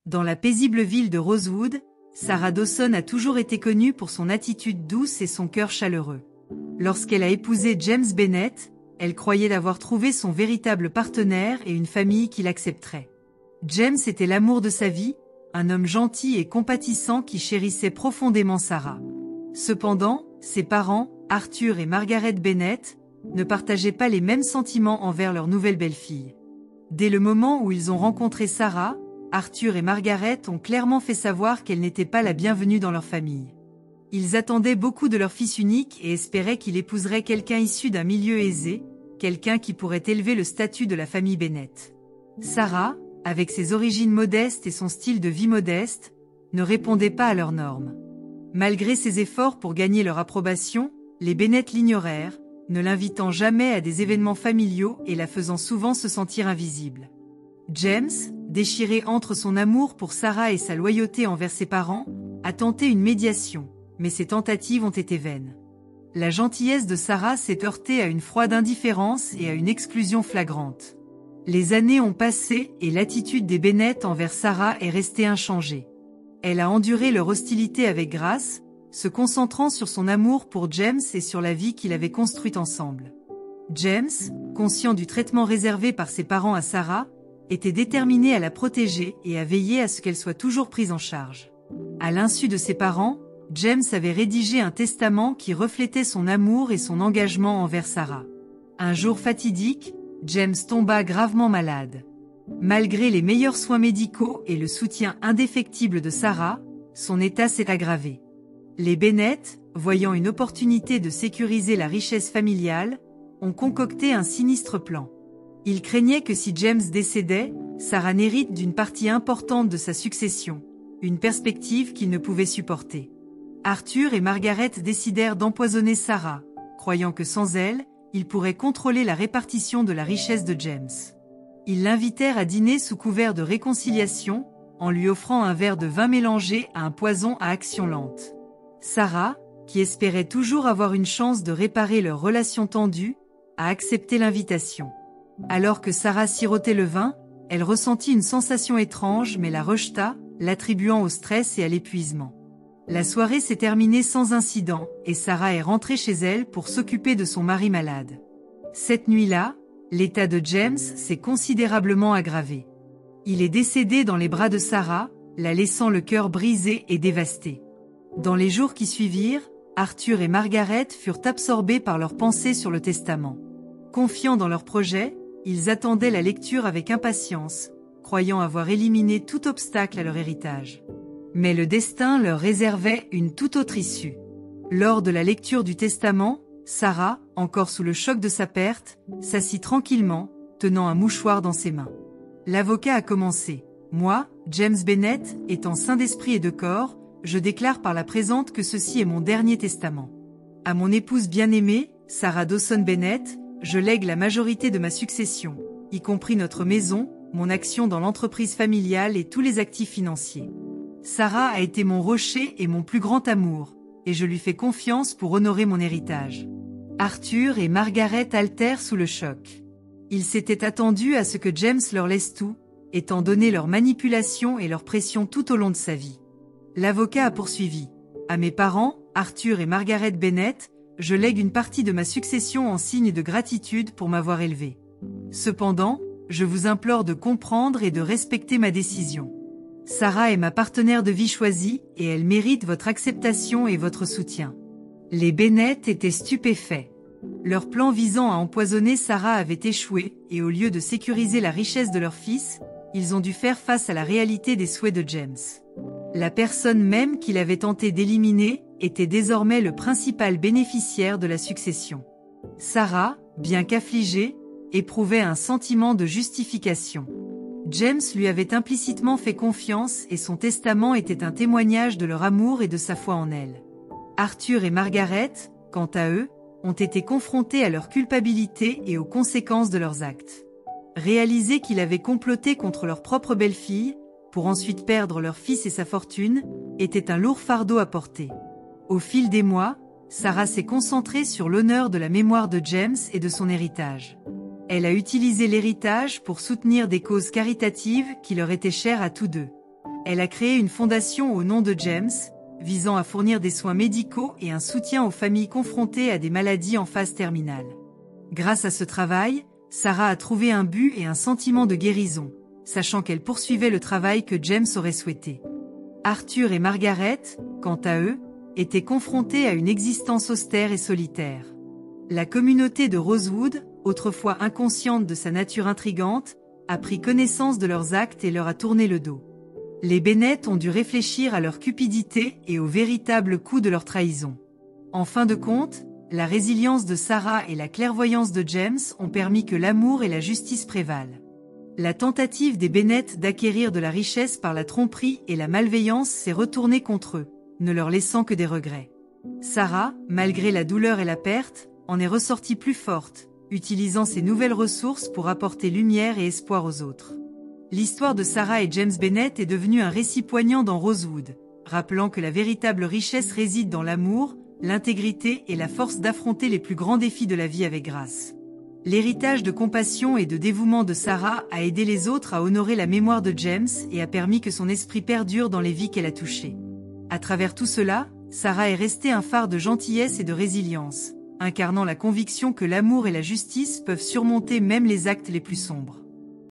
Dans la paisible ville de Rosewood, Sarah Dawson a toujours été connue pour son attitude douce et son cœur chaleureux. Lorsqu'elle a épousé James Bennett, elle croyait avoir trouvé son véritable partenaire et une famille qui l'accepterait. James était l'amour de sa vie, un homme gentil et compatissant qui chérissait profondément Sarah. Cependant, ses parents, Arthur et Margaret Bennett, ne partageaient pas les mêmes sentiments envers leur nouvelle belle-fille. Dès le moment où ils ont rencontré Sarah, Arthur et Margaret ont clairement fait savoir qu'elle n'était pas la bienvenue dans leur famille. Ils attendaient beaucoup de leur fils unique et espéraient qu'il épouserait quelqu'un issu d'un milieu aisé, quelqu'un qui pourrait élever le statut de la famille Bennett. Sarah, avec ses origines modestes et son style de vie modeste, ne répondait pas à leurs normes. Malgré ses efforts pour gagner leur approbation, les Bennett l'ignorèrent, ne l'invitant jamais à des événements familiaux et la faisant souvent se sentir invisible. James, déchiré entre son amour pour Sarah et sa loyauté envers ses parents, a tenté une médiation, mais ses tentatives ont été vaines. La gentillesse de Sarah s'est heurtée à une froide indifférence et à une exclusion flagrante. Les années ont passé et l'attitude des Bennett envers Sarah est restée inchangée. Elle a enduré leur hostilité avec grâce, se concentrant sur son amour pour James et sur la vie qu'ils avaient construite ensemble. James, conscient du traitement réservé par ses parents à Sarah, était déterminé à la protéger et à veiller à ce qu'elle soit toujours prise en charge. À l'insu de ses parents, James avait rédigé un testament qui reflétait son amour et son engagement envers Sarah. Un jour fatidique, James tomba gravement malade. Malgré les meilleurs soins médicaux et le soutien indéfectible de Sarah, son état s'est aggravé. Les Bennett, voyant une opportunité de sécuriser la richesse familiale, ont concocté un sinistre plan. Ils craignaient que si James décédait, Sarah n'hérite d'une partie importante de sa succession, une perspective qu'ils ne pouvaient supporter. Arthur et Margaret décidèrent d'empoisonner Sarah, croyant que sans elle, ils pourraient contrôler la répartition de la richesse de James. Ils l'invitèrent à dîner sous couvert de réconciliation, en lui offrant un verre de vin mélangé à un poison à action lente. Sarah, qui espérait toujours avoir une chance de réparer leur relation tendue, a accepté l'invitation. Alors que Sarah sirotait le vin, elle ressentit une sensation étrange mais la rejeta, l'attribuant au stress et à l'épuisement. La soirée s'est terminée sans incident et Sarah est rentrée chez elle pour s'occuper de son mari malade. Cette nuit-là, l'état de James s'est considérablement aggravé. Il est décédé dans les bras de Sarah, la laissant le cœur brisé et dévasté. Dans les jours qui suivirent, Arthur et Margaret furent absorbés par leurs pensées sur le testament. Confiants dans leur projet, ils attendaient la lecture avec impatience, croyant avoir éliminé tout obstacle à leur héritage. Mais le destin leur réservait une toute autre issue. Lors de la lecture du testament, Sarah, encore sous le choc de sa perte, s'assit tranquillement, tenant un mouchoir dans ses mains. L'avocat a commencé. « Moi, James Bennett, étant saint d'esprit et de corps, je déclare par la présente que ceci est mon dernier testament. À mon épouse bien-aimée, Sarah Dawson Bennett, je lègue la majorité de ma succession, y compris notre maison, mon action dans l'entreprise familiale et tous les actifs financiers. Sarah a été mon rocher et mon plus grand amour, et je lui fais confiance pour honorer mon héritage. » Arthur et Margaret haltèrent sous le choc. Ils s'étaient attendus à ce que James leur laisse tout, étant donné leur manipulation et leur pression tout au long de sa vie. L'avocat a poursuivi. « À mes parents, Arthur et Margaret Bennett, je lègue une partie de ma succession en signe de gratitude pour m'avoir élevé. Cependant, je vous implore de comprendre et de respecter ma décision. Sarah est ma partenaire de vie choisie et elle mérite votre acceptation et votre soutien. » Les Bennett étaient stupéfaits. Leur plan visant à empoisonner Sarah avait échoué et au lieu de sécuriser la richesse de leur fils, ils ont dû faire face à la réalité des souhaits de James. La personne même qu'il avait tenté d'éliminer était désormais le principal bénéficiaire de la succession. Sarah, bien qu'affligée, éprouvait un sentiment de justification. James lui avait implicitement fait confiance et son testament était un témoignage de leur amour et de sa foi en elle. Arthur et Margaret, quant à eux, ont été confrontés à leur culpabilité et aux conséquences de leurs actes. Réaliser qu'il avait comploté contre leur propre belle-fille, pour ensuite perdre leur fils et sa fortune, était un lourd fardeau à porter. Au fil des mois, Sarah s'est concentrée sur l'honneur de la mémoire de James et de son héritage. Elle a utilisé l'héritage pour soutenir des causes caritatives qui leur étaient chères à tous deux. Elle a créé une fondation au nom de James, visant à fournir des soins médicaux et un soutien aux familles confrontées à des maladies en phase terminale. Grâce à ce travail, Sarah a trouvé un but et un sentiment de guérison, sachant qu'elle poursuivait le travail que James aurait souhaité. Arthur et Margaret, quant à eux, étaient confrontés à une existence austère et solitaire. La communauté de Rosewood, autrefois inconsciente de sa nature intrigante, a pris connaissance de leurs actes et leur a tourné le dos. Les Bennett ont dû réfléchir à leur cupidité et au véritable coût de leur trahison. En fin de compte, la résilience de Sarah et la clairvoyance de James ont permis que l'amour et la justice prévalent. La tentative des Bennett d'acquérir de la richesse par la tromperie et la malveillance s'est retournée contre eux, ne leur laissant que des regrets. Sarah, malgré la douleur et la perte, en est ressortie plus forte, utilisant ses nouvelles ressources pour apporter lumière et espoir aux autres. L'histoire de Sarah et James Bennett est devenue un récit poignant dans Rosewood, rappelant que la véritable richesse réside dans l'amour, l'intégrité et la force d'affronter les plus grands défis de la vie avec grâce. L'héritage de compassion et de dévouement de Sarah a aidé les autres à honorer la mémoire de James et a permis que son esprit perdure dans les vies qu'elle a touchées. À travers tout cela, Sarah est restée un phare de gentillesse et de résilience, incarnant la conviction que l'amour et la justice peuvent surmonter même les actes les plus sombres.